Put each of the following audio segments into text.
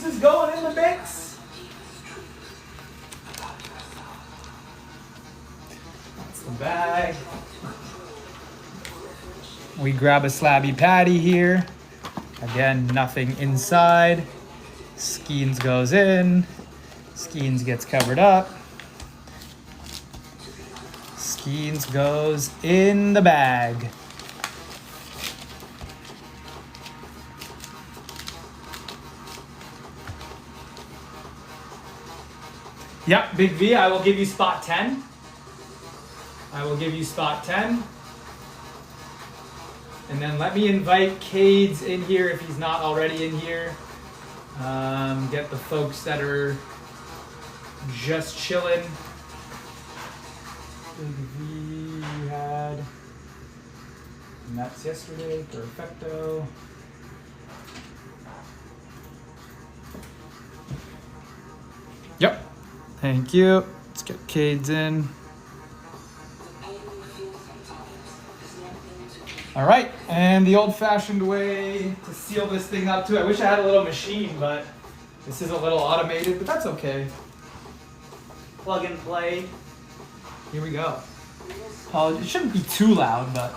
Skenes is going in the mix. That's the bag. We grab a Slabby Patty here. Again, nothing inside. Skenes goes in. Skenes gets covered up. Skenes goes in the bag. Yep, Big V, I will give you spot 10. I will give you spot 10. And then let me invite Cades in here if he's not already in here. Get the folks that are just chilling. Big V, you had. And that's yesterday. Perfecto. Yep. Thank you. Let's get Cades in. All right, and the old-fashioned way to seal this thing up too. I wish I had a little machine, but this is a little automated, but that's okay. Plug and play. Here we go. Oh, it shouldn't be too loud, but.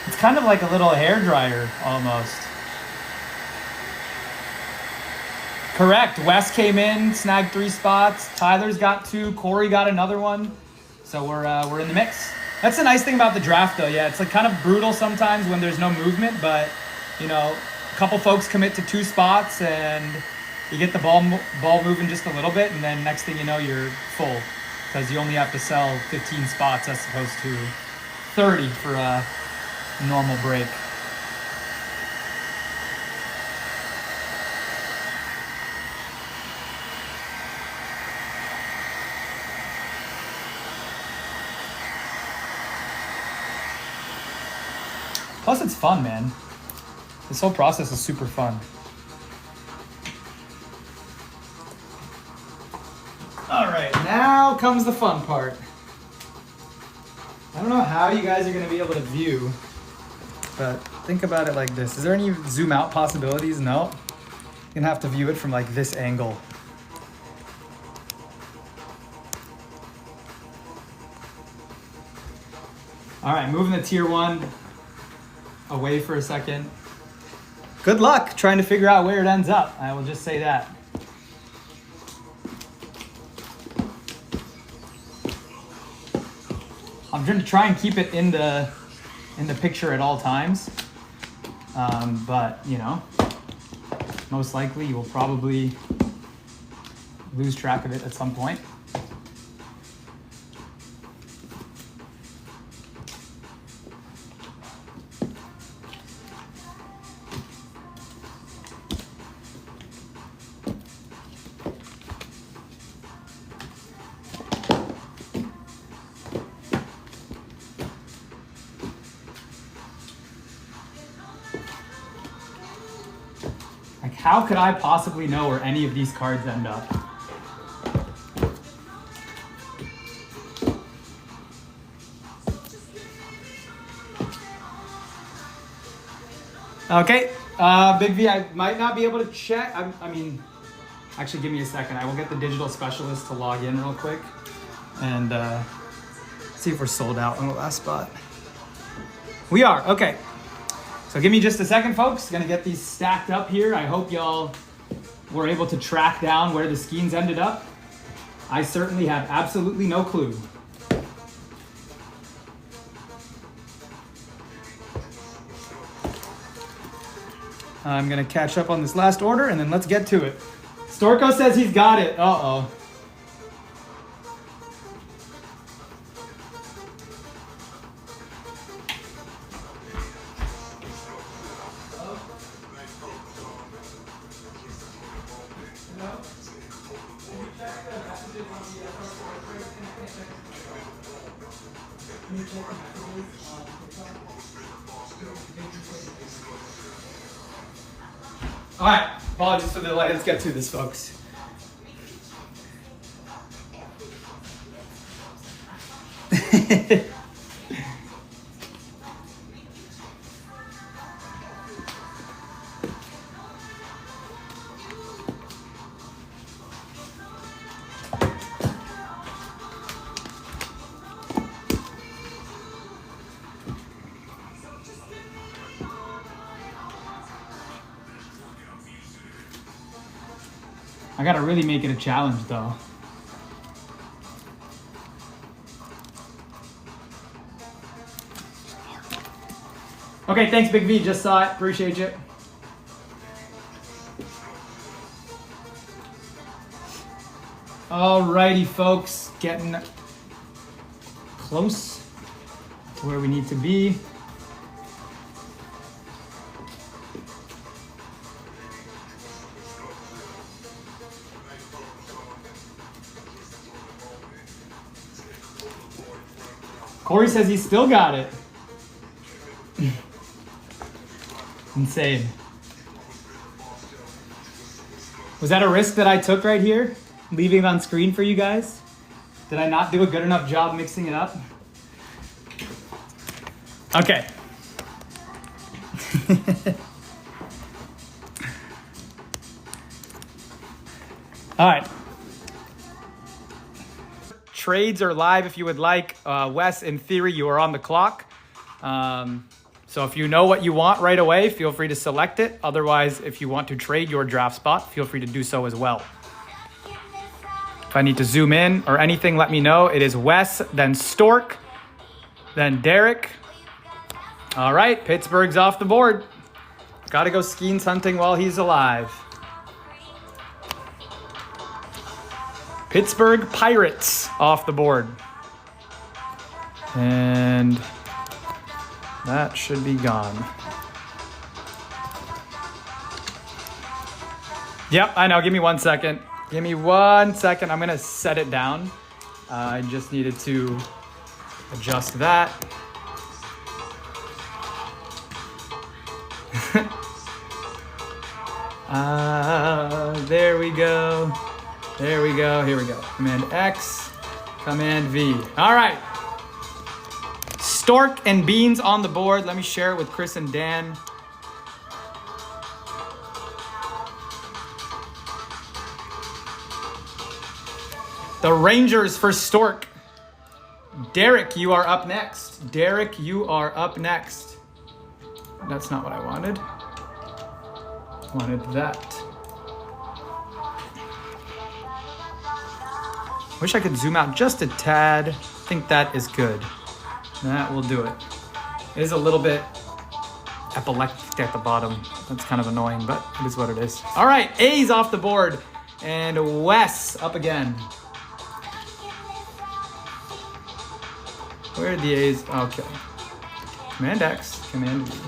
It's kind of like a little hair dryer, almost. Correct. Wes came in, snagged 3 spots. Tyler's got 2. Corey got another one. So we're in the mix. That's the nice thing about the draft, though. Yeah, it's like kind of brutal sometimes when there's no movement, but you know, a couple folks commit to 2 spots, and you get the ball moving just a little bit, and then next thing you know, you're full because you only have to sell 15 spots as opposed to 30 for a normal break. Plus, it's fun, man. This whole process is super fun. All right, now comes the fun part. I don't know how you guys are going to be able to view, but think about it like this. Is there any zoom out possibilities? No. You're gonna have to view it from like this angle. All right, moving the tier 1 away for a second. Good luck trying to figure out where it ends up. I will just say that. I'm going to try and keep it in the picture at all times, but you know, most likely you will probably lose track of it at some point. How could I possibly know where any of these cards end up? Okay, Big V, I might not be able to check. I mean, actually give me a second. I will get the digital specialist to log in real quick and see if we're sold out on the last spot. We are, okay. So give me just a second, folks. Gonna get these stacked up here. I hope y'all were able to track down where the Skenes ended up. I certainly have absolutely no clue. I'm gonna catch up on this last order and then let's get to it. Storko says he's got it. Uh-oh. All right, apologies for the delay. Let's get to this, folks. I gotta really make it a challenge, though. Okay, thanks, Big V. Just saw it. Appreciate you. Alrighty, folks. Getting close to where we need to be. Corey says he still got it. Insane. Was that a risk that I took right here? Leaving it on screen for you guys? Did I not do a good enough job mixing it up? Okay. All right. Trades are live if you would like. Wes, in theory, you are on the clock. So if you know what you want right away, feel free to select it. Otherwise, if you want to trade your draft spot, feel free to do so as well. If I need to zoom in or anything, let me know. It is Wes, then Stork, then Derek. All right, Pittsburgh's off the board. Got to go Skenes hunting while he's alive. Pittsburgh Pirates off the board. And that should be gone. Yep, I know. Give me 1 second. Give me 1 second. I'm going to set it down. I just needed to adjust that. There we go. There we go. Here we go. Command X, Command V. All right. Stork and Beans on the board. Let me share it with Chris and Dan. The Rangers for Stork. Derek, you are up next. Derek, you are up next. That's not what I wanted. I wanted that. Wish I could zoom out just a tad. I think that is good. That will do it. It is a little bit epileptic at the bottom. That's kind of annoying, but it is what it is. All right, A's off the board. And Wes up again. Where are the A's? Okay. Command X, Command V.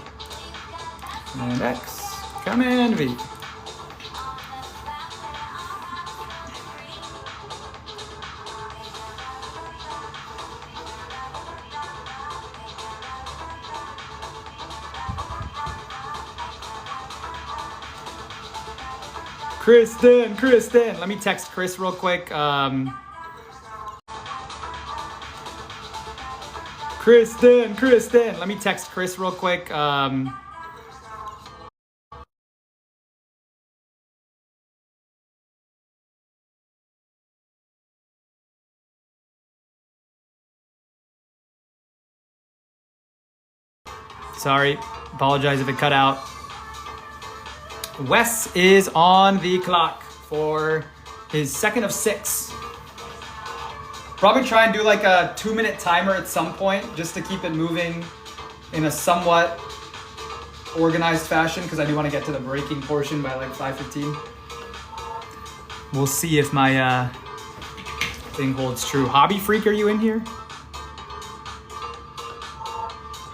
Command X, Command V. Kristen. Let me text Chris real quick. Kristen. Let me text Chris real quick. Sorry, apologize if it cut out. Wes is on the clock for his second of 6. Probably try and do like a 2-minute timer at some point just to keep it moving in a somewhat organized fashion because I do want to get to the breaking portion by like 5:15. We'll see if my thing holds true. Hobby Freak, are you in here?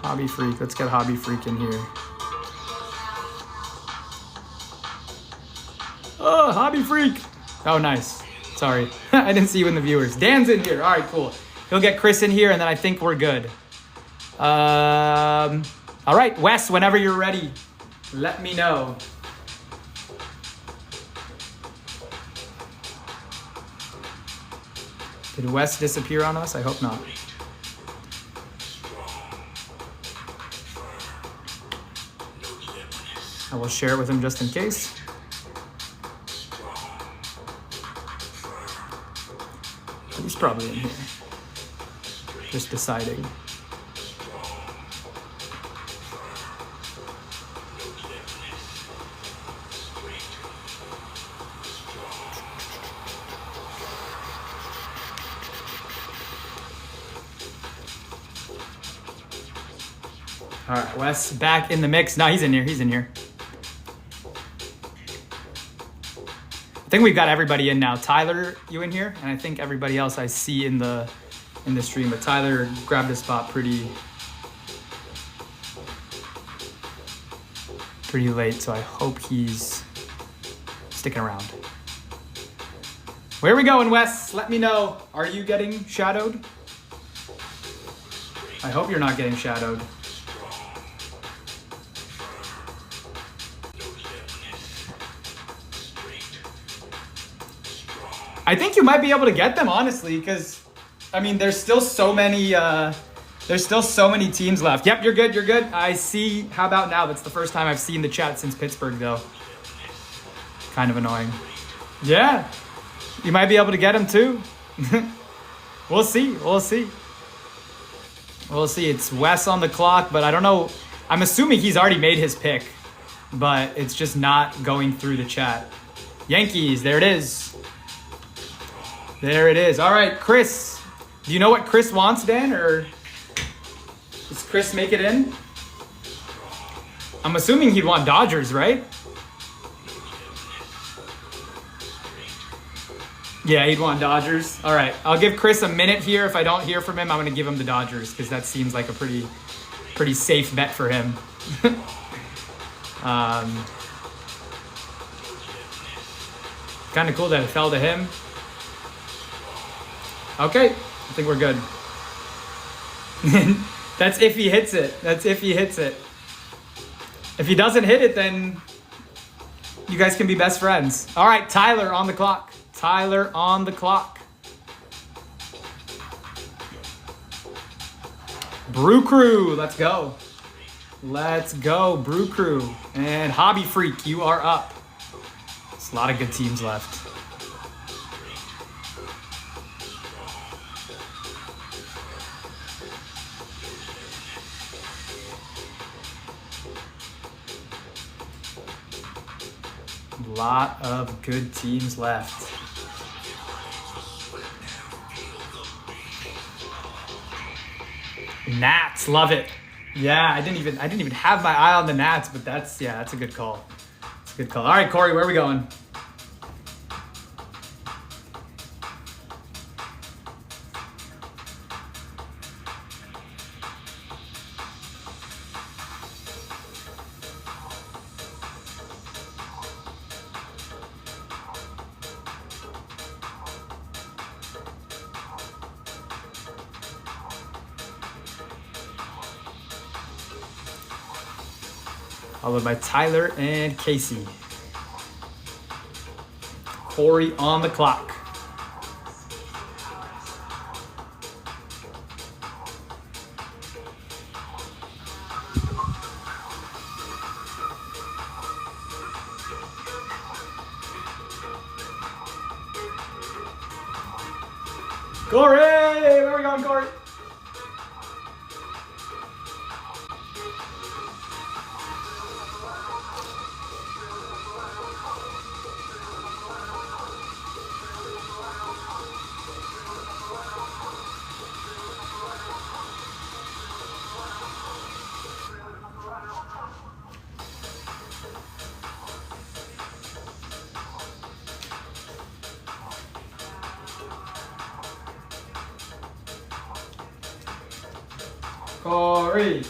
Hobby Freak, let's get Hobby Freak in here. Oh, Hobby Freak. Oh, nice. Sorry. I didn't see you in the viewers. Dan's in here. All right, cool. He'll get Chris in here, and then I think we're good. All right, Wes, whenever you're ready, let me know. Did Wes disappear on us? I hope not. I will share it with him just in case. He's probably in here. Just deciding. All right, Wes back in the mix. No, he's in here. He's in here. I think we've got everybody in now. Tyler, you in here? And I think everybody else I see in the stream. But Tyler grabbed a spot pretty late, so I hope he's sticking around. Where are we going, Wes? Let me know. Are you getting shadowed? I hope you're not getting shadowed. I think you might be able to get them, honestly, because I mean, there's still so many teams left. Yep, you're good. You're good. I see. How about now? That's the first time I've seen the chat since Pittsburgh, though. Kind of annoying. Yeah, you might be able to get them too. We'll see. We'll see. We'll see. It's Wes on the clock, but I don't know. I'm assuming he's already made his pick, but it's just not going through the chat. Yankees. There it is. There it is. All right, Chris. Do you know what Chris wants, Dan, or does Chris make it in? I'm assuming he'd want Dodgers, right? Yeah, he'd want Dodgers. All right, I'll give Chris a minute here. If I don't hear from him, I'm going to give him the Dodgers because that seems like a pretty safe bet for him. Kind of cool that it fell to him. Okay, I think we're good. That's if he hits it. That's if he hits it. If he doesn't hit it, then you guys can be best friends. All right, Tyler on the clock. Tyler on the clock. Brew Crew, let's go. Let's go, Brew Crew. And Hobby Freak, you are up. There's a lot of good teams left. Lot of good teams left. Nats, love it. Yeah, I didn't even have my eye on the Nats, but that's a good call. It's a good call. All right, Corey, where are we going? Followed by Tyler and Casey. Corey on the clock. Corey! Where are we going, Corey?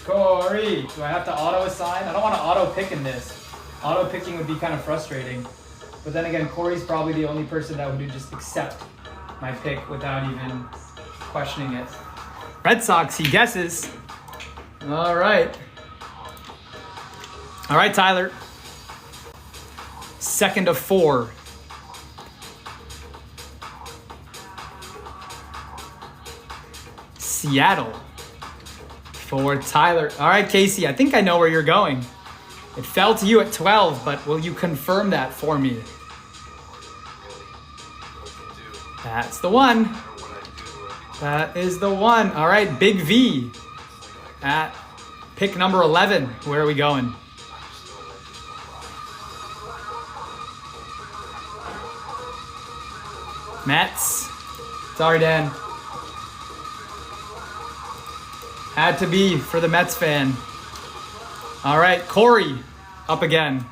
Corey, do I have to auto assign? I don't want to auto pick in this. Auto picking would be kind of frustrating. But then again, Corey's probably the only person that would just accept my pick without even questioning it. Red Sox, he guesses. All right. All right, Tyler. Second of 4. Seattle for Tyler. All right, Casey, I think I know where you're going. It fell to you at 12, but will you confirm that for me? That's the one. That is the one. All right, Big V at pick number 11. Where are we going? Mets. Sorry, Dan. Had to be for the Mets fan. All right, Corey up again.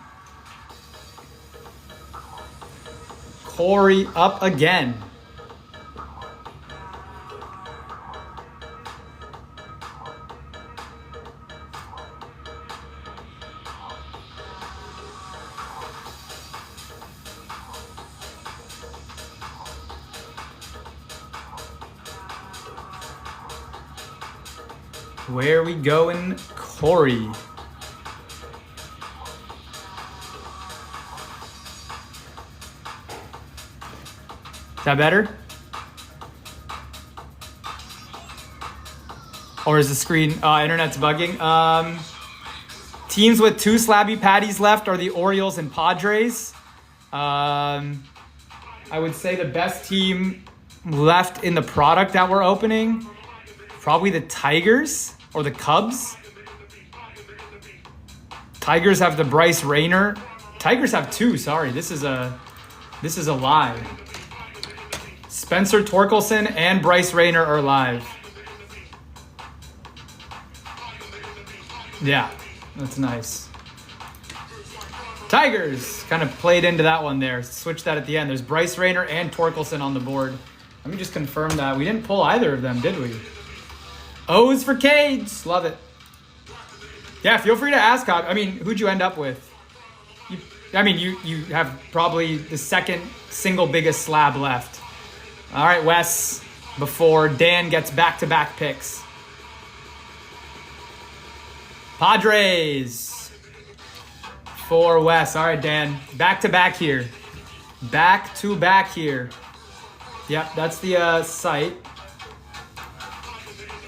Corey up again. Where we going, Corey? Is that better? Or is the screen, internet's bugging? Teams with 2 Slabby Patties left are the Orioles and Padres. I would say the best team left in the product that we're opening, probably the Tigers or the Cubs. Tigers have the Bryce Rayner. Tigers have 2, sorry. This is a lie. Spencer Torkelson and Bryce Rayner are live. Yeah, that's nice. Tigers kind of played into that one there. Switched that at the end. There's Bryce Rayner and Torkelson on the board. Let me just confirm that. We didn't pull either of them, did we? O's for Cades. Love it. Yeah, feel free to ask. I mean, who'd you end up with? You have probably the second single biggest slab left. All right, Wes, before Dan gets back-to-back picks. Padres for Wes. All right, Dan, back-to-back here. Back-to-back here. Yep, that's the site.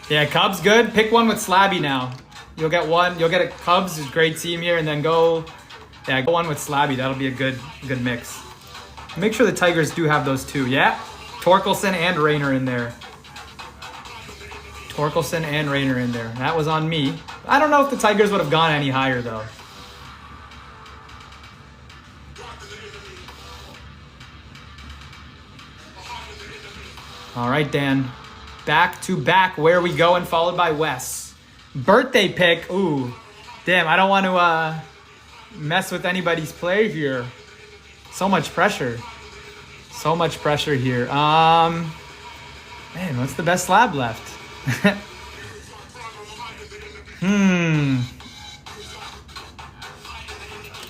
Yeah, Cubs, good. Pick one with Slabby now. You'll get one. You'll get a Cubs, is a great team here, and then go one with Slabby. That'll be a good mix. Make sure the Tigers do have those 2. Yeah. Torkelson and Rayner in there. Torkelson and Rayner in there. That was on me. I don't know if the Tigers would have gone any higher, though. All right, Dan. Back to back. Where are we going? Followed by Wes. Birthday pick. Ooh. Damn, I don't want to mess with anybody's play here. So much pressure. So much pressure here. Man, what's the best slab left?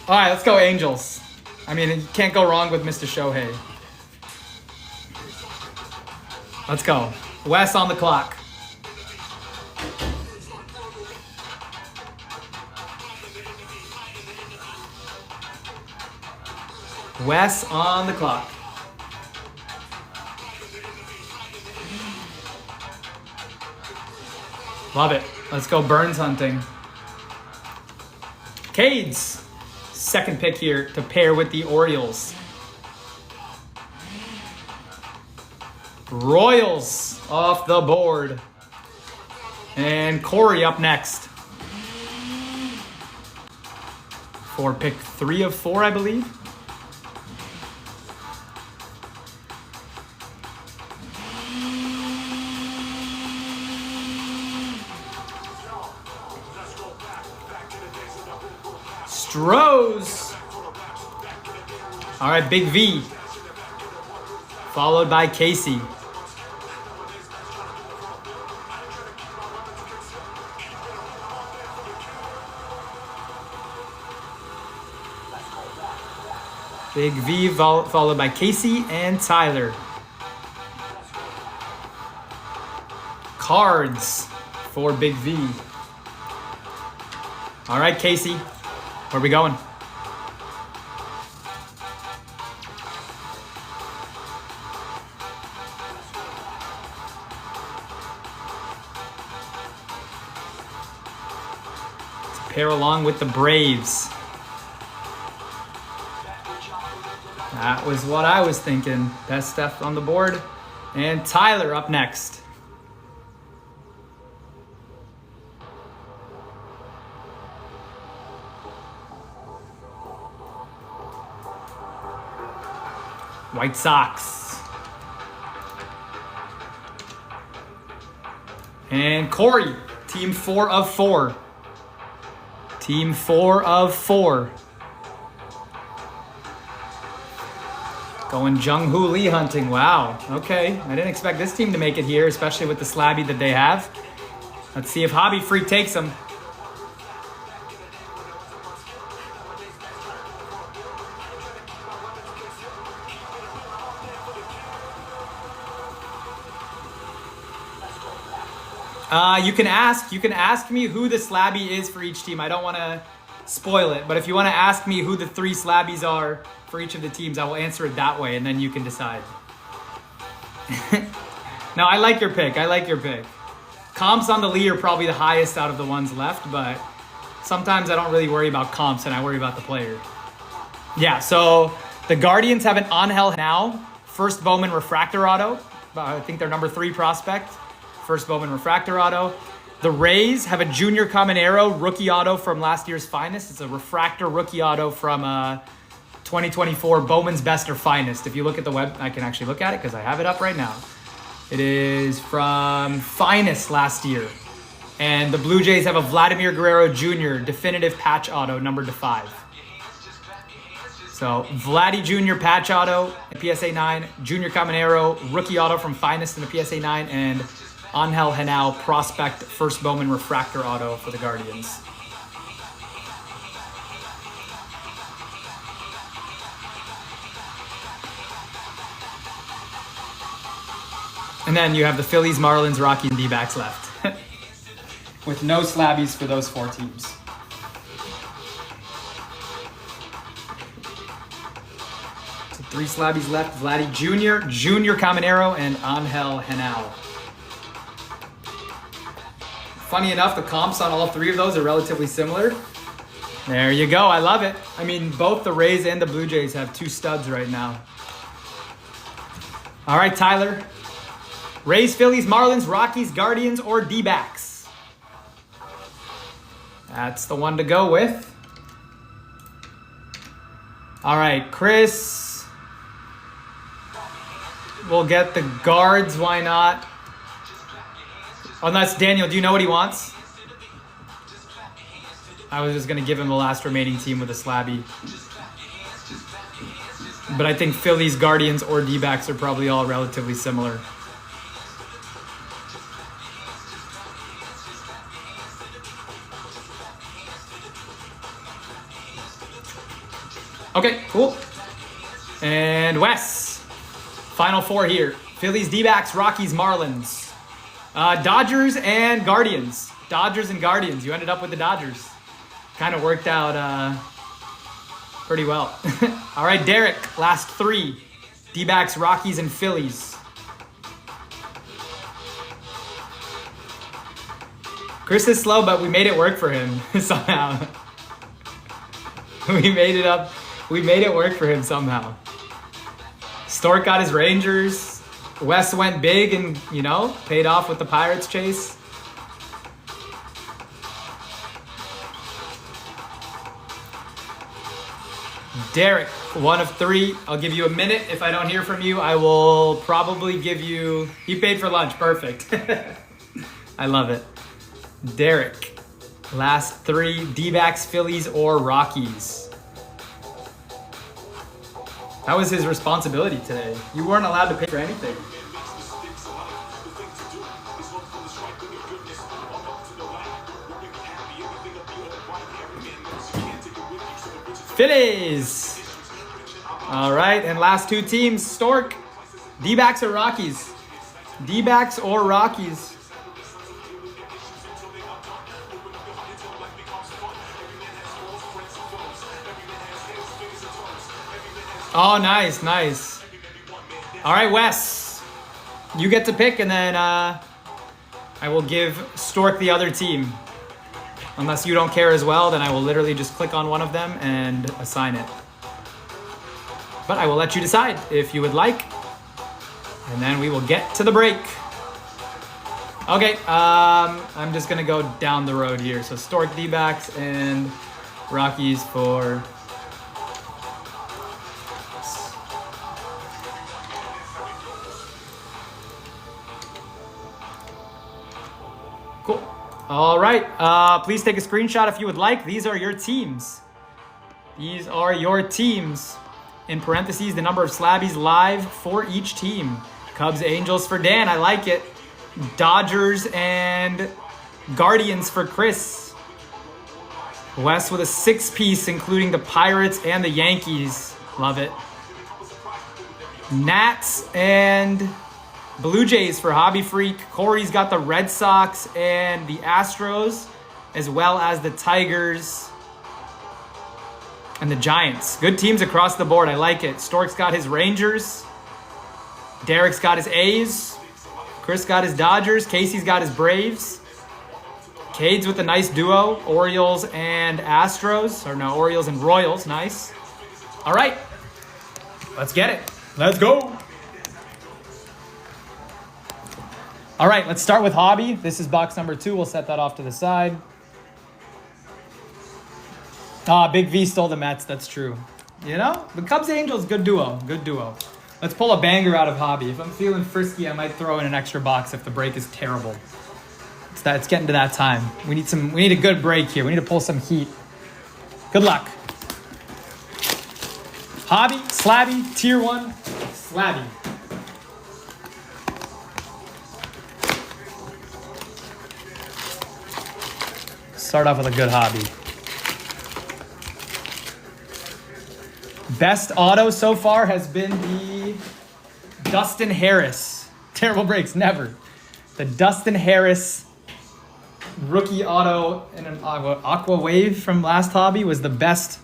All right, let's go Angels. I mean, you can't go wrong with Mr. Shohei. Let's go. Wes on the clock. Wes on the clock. Love it. Let's go Burns hunting. Cades, second pick here to pair with the Orioles. Royals off the board. And Corey up next. For pick 3 of 4, I believe. Stros. All right, Big V. Followed by Casey. Big V followed by Casey and Tyler. Cards for Big V. All right, Casey, where are we going? Let's pair along with the Braves. That was what I was thinking. Best stuff on the board. And Tyler up next. White Sox. And Corey, team 4 of 4. Team 4 of 4. Going Jung-Hoo Lee hunting. Wow. Okay. I didn't expect this team to make it here, especially with the Slabby that they have. Let's see if Hobby Freak takes them. You can ask me who the Slabby is for each team. I don't want to spoil it, but if you want to ask me who the 3 Slabbies are for each of the teams, I will answer it that way, and then you can decide. No, I like your pick. I like your pick. Comps on the Lee are probably the highest out of the ones left, but sometimes I don't really worry about comps, and I worry about the player. Yeah, so the Guardians have an Angel now, first Bowman Refractor Auto. I think they're number 3 prospect. First Bowman Refractor Auto. The Rays have a Junior Caminero rookie auto from last year's Finest. It's a Refractor rookie auto from 2024 Bowman's Best or Finest. If you look at the web, I can actually look at it because I have it up right now. It is from Finest last year. And the Blue Jays have a Vladimir Guerrero Jr. definitive patch auto numbered to 5. So Vladdy Jr. patch auto in PSA 9, Junior Caminero rookie auto from Finest in the PSA 9, and Angel Henao prospect first Bowman refractor auto for the Guardians. And then you have the Phillies, Marlins, Rockies, and D-backs left. With no Slabbies for those 4 teams. So 3 Slabbies left. Vladdy Jr., Junior Caminero, and Angel Henao. Funny enough, the comps on all 3 of those are relatively similar. There you go. I love it. I mean, both the Rays and the Blue Jays have 2 studs right now. All right, Tyler. Rays, Phillies, Marlins, Rockies, Guardians, or D-backs? That's the one to go with. All right, Chris. We'll get the Guards. Why not? Unless, Daniel, do you know what he wants? I was just going to give him the last remaining team with a Slabby. But I think Phillies, Guardians, or D-backs are probably all relatively similar. Okay, cool. And Wes. Final 4 here. Phillies, D-backs, Rockies, Marlins. Dodgers and Guardians. Dodgers and Guardians. You ended up with the Dodgers. Kind of worked out pretty well. All right, Derek. Last 3. D-backs, Rockies, and Phillies. Chris is slow, but we made it work for him somehow. We made it up. We made it work for him somehow. Stork got his Rangers. Wes went big and, you know, paid off with the Pirates chase. Derek, 1 of 3. I'll give you a minute. If I don't hear from you, I will probably give you... You paid for lunch. Perfect. I love it. Derek, last 3. D-backs, Phillies, or Rockies? That was his responsibility today. You weren't allowed to pay for anything. Phillies. All right, and last two teams, Stork. D-backs or Rockies? D-backs or Rockies? Oh, nice, nice. All right, Wes, you get to pick, and then I will give Stork the other team. Unless you don't care as well, then I will literally just click on one of them and assign it. But I will let you decide if you would like. And then we will get to the break. Okay, I'm just gonna go down the road here. So Stork D-backs and Rockies for... Cool. All right, please take a screenshot if you would like. These are your teams. These are your teams. In parentheses, the number of Slabbies live for each team. Cubs, Angels for Dan, I like it. Dodgers and Guardians for Chris. Wes with a 6-piece, including the Pirates and the Yankees. Love it. Nats and Blue Jays for Hobby Freak. Corey's got the Red Sox and the Astros, as well as the Tigers and the Giants. Good teams across the board. I like it. Stork's got his Rangers. Derek's got his A's. Chris got his Dodgers. Casey's got his Braves. Cade's with a nice duo. Orioles and Astros. Or no, Orioles and Royals. Nice. All right. Let's get it. Let's go. All right, let's start with Hobby. This is box number 2. We'll set that off to the side. Big V stole the Mets. That's true. You know, the Cubs Angels, good duo. Good duo. Let's pull a banger out of Hobby. If I'm feeling frisky, I might throw in an extra box if the break is terrible. It's getting to that time. We need a good break here. We need to pull some heat. Good luck. Hobby, Slabby, Tier 1, Slabby. Start off with a good Hobby. Best auto so far has been the Dustin Harris. Terrible breaks, never. The Dustin Harris rookie auto in an Aqua Wave from last Hobby was the best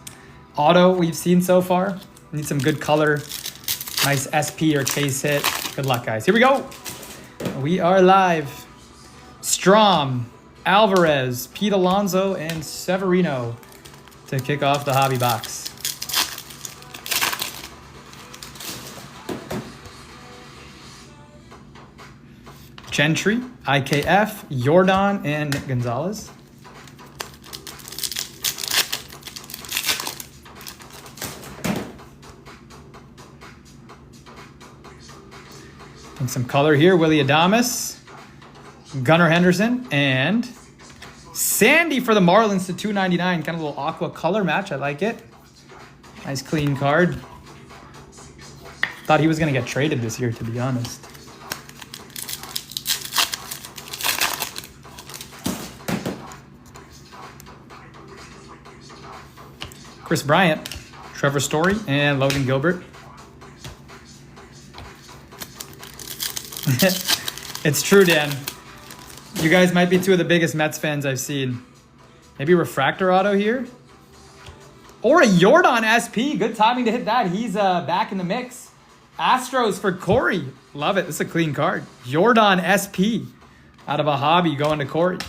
auto we've seen so far. Need some good color. Nice SP or case hit. Good luck, guys. Here we go. We are live. Strom, Alvarez, Pete Alonso, and Severino to kick off the Hobby box. Gentry, IKF, Jordan, and Nick Gonzalez. And some color here, Willie Adames, Gunnar Henderson, and Sandy for the Marlins to 299. Kind of a little aqua color match. I like it. Nice clean card. Thought he was going to get traded this year, to be honest. Chris Bryant, Trevor Story, and Logan Gilbert. It's true, Dan. You guys might be two of the biggest Mets fans I've seen. Maybe refractor auto here. Or a Jordan SP. Good timing to hit that. He's back in the mix. Astros for Corey. Love it. This is a clean card. Jordan SP out of a Hobby going to Corey.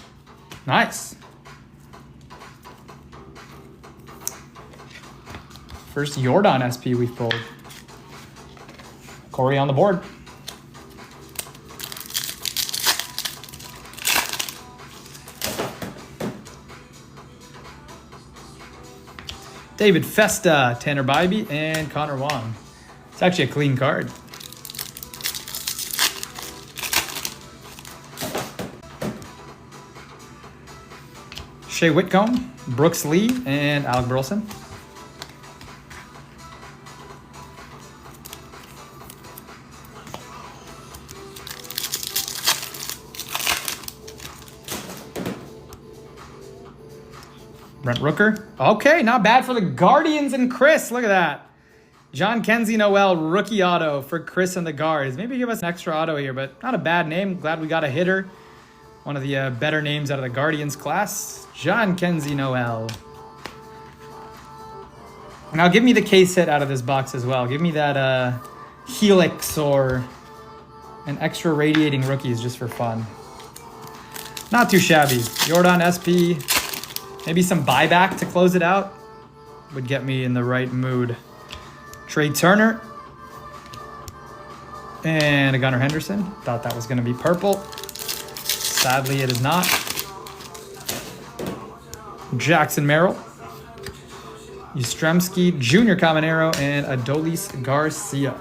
Nice. First Jordan SP we've pulled. Corey on the board. David Festa, Tanner Bybee, and Connor Wong. It's actually a clean card. Shea Whitcomb, Brooks Lee, and Alec Burleson. Brent Rooker. Okay, not bad for the Guardians and Chris. Look at that. John Kenzie Noel, rookie auto for Chris and the guards. Maybe give us an extra auto here, but not a bad name. Glad we got a hitter. One of the better names out of the Guardians class. John Kenzie Noel. Now give me the case hit out of this box as well. Give me that Helix or an extra radiating rookies just for fun. Not too shabby. Jordan SP. Maybe some buyback to close it out would get me in the right mood. Trey Turner. And a Gunnar Henderson. Thought that was going to be purple. Sadly, it is not. Jackson Merrill. Yastrzemski, Junior Caminero, and Adolis Garcia.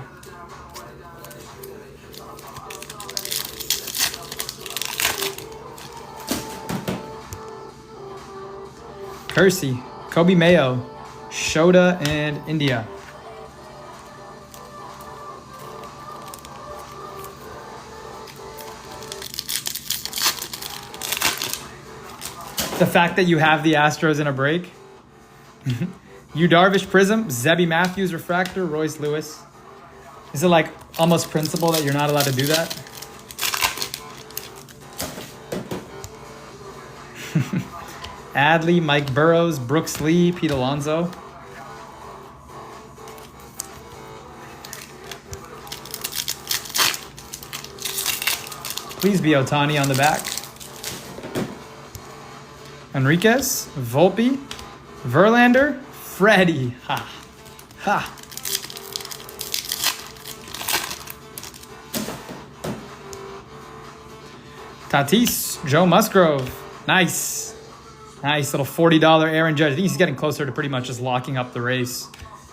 Kersey, Kobe Mayo, Shota, and India. The fact that you have the Astros in a break. Yu Darvish Prism, Zebby Matthews Refractor, Royce Lewis. Is it like almost principle that you're not allowed to do that? Adley, Mike Burrows, Brooks Lee, Pete Alonso. Please be Ohtani on the back. Enriquez, Volpe, Verlander, Freddie. Ha. Ha. Tatis, Joe Musgrove. Nice. Nice little $40 Aaron Judge. I think he's getting closer to pretty much just locking up the race.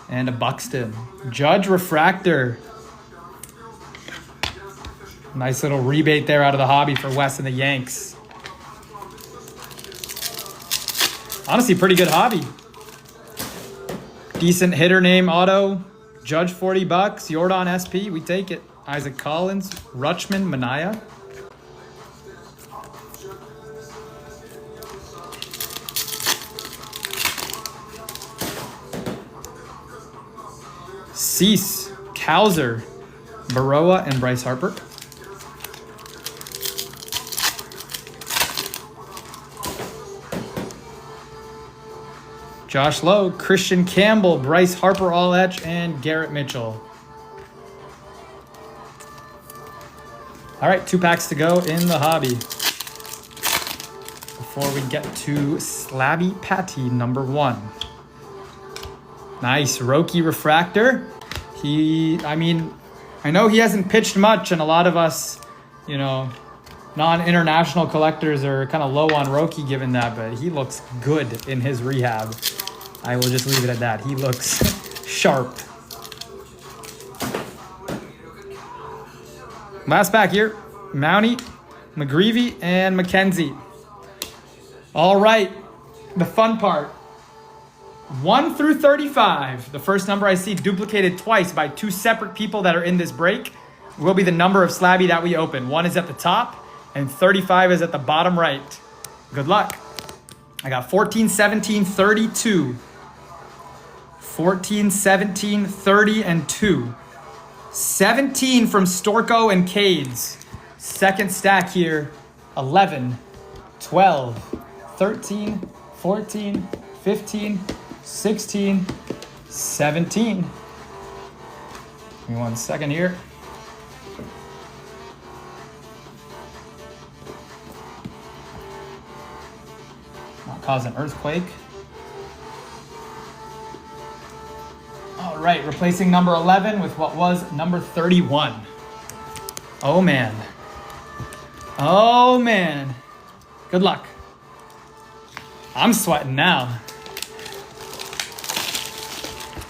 And a Buxton. Judge Refractor. Nice little rebate there out of the hobby for Wes and the Yanks. Honestly, pretty good hobby. Decent hitter name auto. Judge $40. Jordan SP, we take it. Isaac Collins, Rutschman, Manaya. Cease, Kowser, Baroa, and Bryce Harper. Josh Lowe, Christian Campbell, Bryce Harper All Etch, and Garrett Mitchell. All right, 2 packs to go in the hobby. Before we get to Slabby Patty number 1. Nice, Roki Refractor. I know he hasn't pitched much, and a lot of us, non-international collectors are kind of low on Roki given that, but he looks good in his rehab. I will just leave it at that. He looks sharp. Last pack here. Mountie, McGreevy, and McKenzie. All right, the fun part. 1 through 35. The first number I see duplicated twice by 2 separate people that are in this break will be the number of Slabby that we open. 1 is at the top, and 35 is at the bottom right. Good luck. I got 14, 17, 32. 14, 17, 30, and 2. 17 from Storko and Cades. Second stack here. 11, 12, 13, 14, 15, 16, 17. Give me 1 second here. Not cause an earthquake. All right, replacing number 11 with what was number 31. Oh man. Oh man. Good luck. I'm sweating now.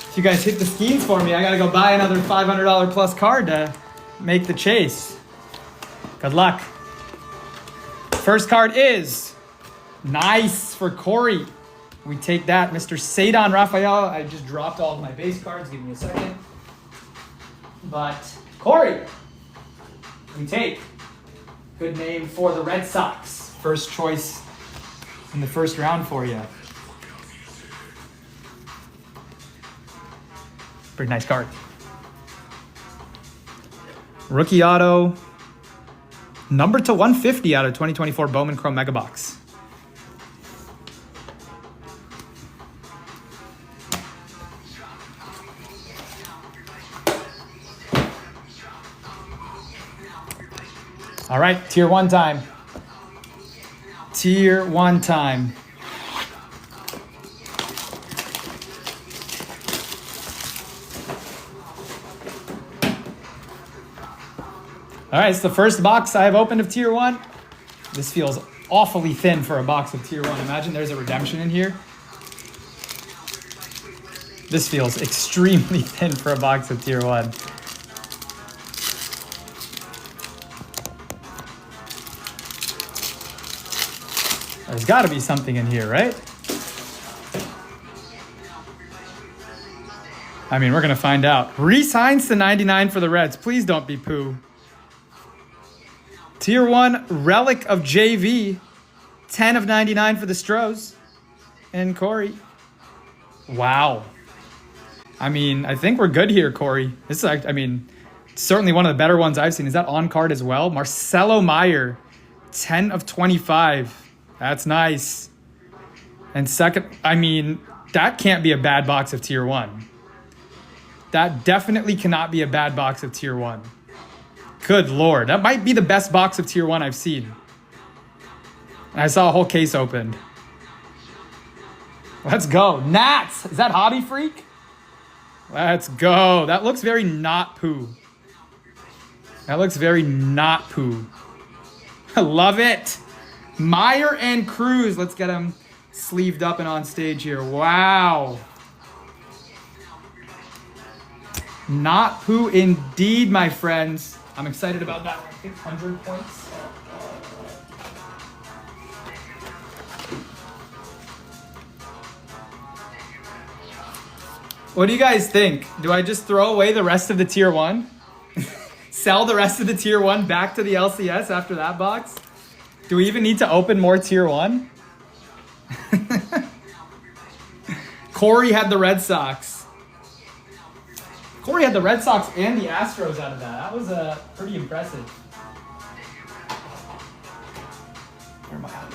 If you guys hit the Skenes for me, I gotta go buy another $500 plus card to make the chase. Good luck. First card is nice for Corey. We take that, Mr. Sadon Raphael. I just dropped all of my base cards. Give me a second. But Corey, we take. Good name for the Red Sox. First choice in the first round for you. Pretty nice card. Rookie auto. Number to 150 out of 2024 Bowman Chrome Mega Box. All right, tier 1 time. Tier 1 time. All right, it's the first box I have opened of tier 1. This feels awfully thin for a box of tier 1. Imagine there's a redemption in here. This feels extremely thin for a box of tier 1. There's got to be something in here, right? I mean, we're going to find out. Reese Hines to 99 for the Reds. Please don't be poo. Tier 1 Relic of JV. 10 of 99 for the Stros. And Corey. Wow. I mean, I think we're good here, Corey. This is, I mean, certainly one of the better ones I've seen. Is that on card as well? Marcelo Meyer. 10 of 25. That's nice. And second, I mean, that can't be a bad box of tier 1. That definitely cannot be a bad box of tier 1. Good Lord. That might be the best box of tier 1 I've seen. And I saw a whole case opened. Let's go. Nats. Is that Hobby Freak? Let's go. That looks very not poo. That looks very not poo. I love it. Meyer and Cruz. Let's get him sleeved up and on stage here. Wow. Not poo indeed, my friends. I'm excited about that one. 600 points. What do you guys think? Do I just throw away the rest of the tier 1? Sell the rest of the tier 1 back to the LCS after that box? Do we even need to open more tier 1? Corey had the Red Sox. Corey had the Red Sox and the Astros out of that. That was pretty impressive. Where am I at?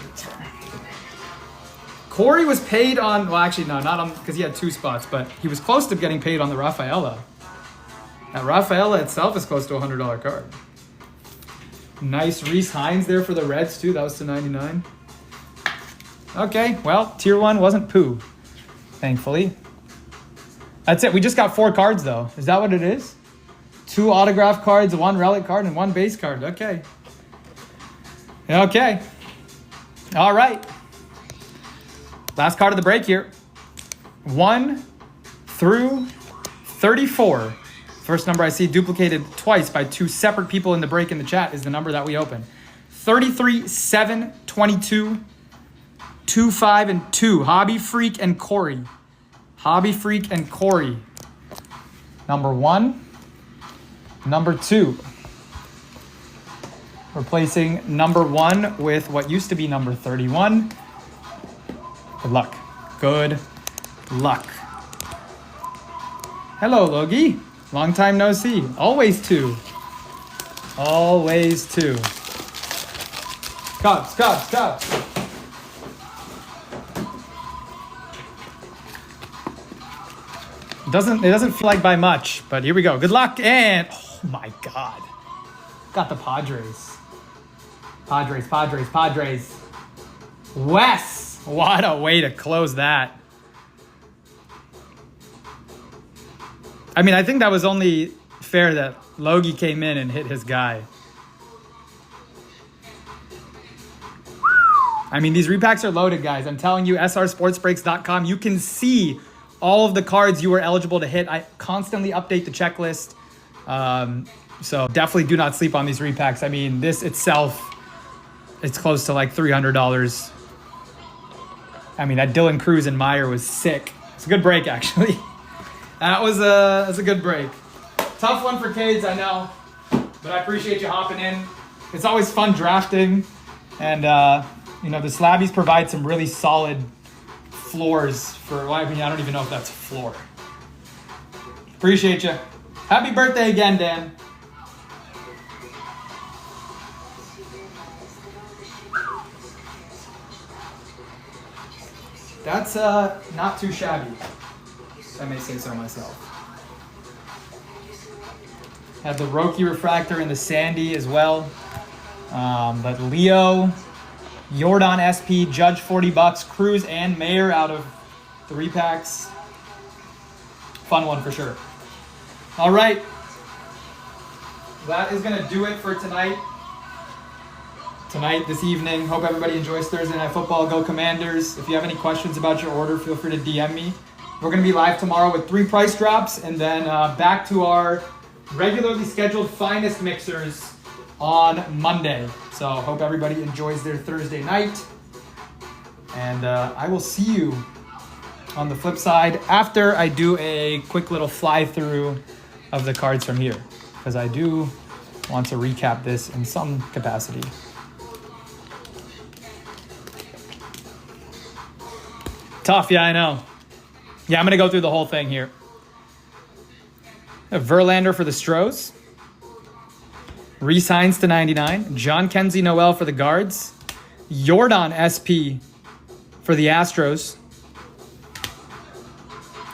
Corey was paid on, well, actually, no, not on, because he had 2 spots, but he was close to getting paid on the Rafaela. That Rafaela itself is close to a $100 card. Nice Reese Hines there for the Reds, too. That was to 99. Okay, well, tier 1 wasn't poo, thankfully. That's it. We just got 4 cards, though. Is that what it is? 2 autograph cards, 1 relic card, and 1 base card. Okay. Okay. All right. Last card of the break here. 1 through 34. First number I see duplicated twice by 2 separate people in the break in the chat is the number that we open. 33, 7, 22, 2, 5, and 2. Hobby Freak and Corey. Hobby Freak and Corey. Number 1. Number 2. Replacing number 1 with what used to be number 31. Good luck. Good luck. Hello, Logie. Long time no see. Always 2. Always 2. Cubs, Cubs, Cubs. It doesn't feel like by much, but here we go. Good luck, and oh my God. Got the Padres. Padres, Padres, Padres. Wes, what a way to close that. I mean, I think that was only fair that Logie came in and hit his guy. I mean, these repacks are loaded, guys. I'm telling you, srsportsbreaks.com, you can see all of the cards you are eligible to hit. I constantly update the checklist. So definitely do not sleep on these repacks. I mean, this itself, it's close to like $300. I mean, that Dylan Cruz and Meyer was sick. It's a good break, actually. That's a good break. Tough one for Cades, I know. But I appreciate you hopping in. It's always fun drafting. And, you know, the Slabbies provide some really solid floors for, well, I mean, I don't even know if that's a floor. Appreciate you. Happy birthday again, Dan. That's not too shabby, if I may say so myself. Have the Roki Refractor and the Sandy as well. But Leo, Jordan SP, Judge $40, Cruz and Mayer out of 3 packs. Fun one for sure. All right. That is going to do it for tonight. This evening. Hope everybody enjoys Thursday Night Football. Go Commanders. If you have any questions about your order, feel free to DM me. We're going to be live tomorrow with 3 price drops, and then back to our regularly scheduled finest mixers on Monday. So hope everybody enjoys their Thursday night. And I will see you on the flip side after I do a quick little fly through of the cards from here, because I do want to recap this in some capacity. Tough, yeah, I know. Yeah, I'm going to go through the whole thing here. Verlander for the Stros. Re-signs to 99. John Kenzie Noel for the Guards. Jordan SP for the Astros.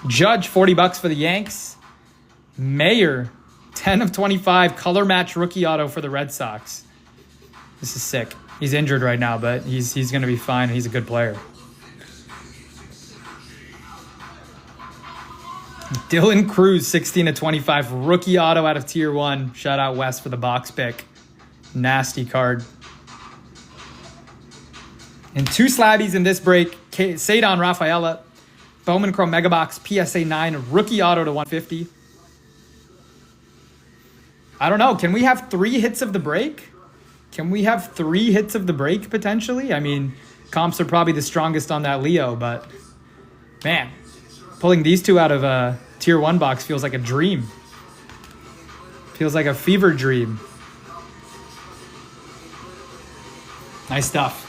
Judge, $40 for the Yanks. Mayer, 10 of 25, color match rookie auto for the Red Sox. This is sick. He's injured right now, but he's going to be fine. He's a good player. Dylan Cruz, 16 of 25, rookie auto out of Tier 1. Shout out West for the box pick. Nasty card. And 2 slabbies in this break. Cedon Rafaela, Bowman Chrome Megabox, PSA 9, rookie auto to 150. I don't know. Can we have 3 hits of the break? Can we have 3 hits of the break potentially? I mean, comps are probably the strongest on that Leo, but man, pulling these 2 out of a Tier 1 box feels like a dream. Feels like a fever dream. Nice stuff.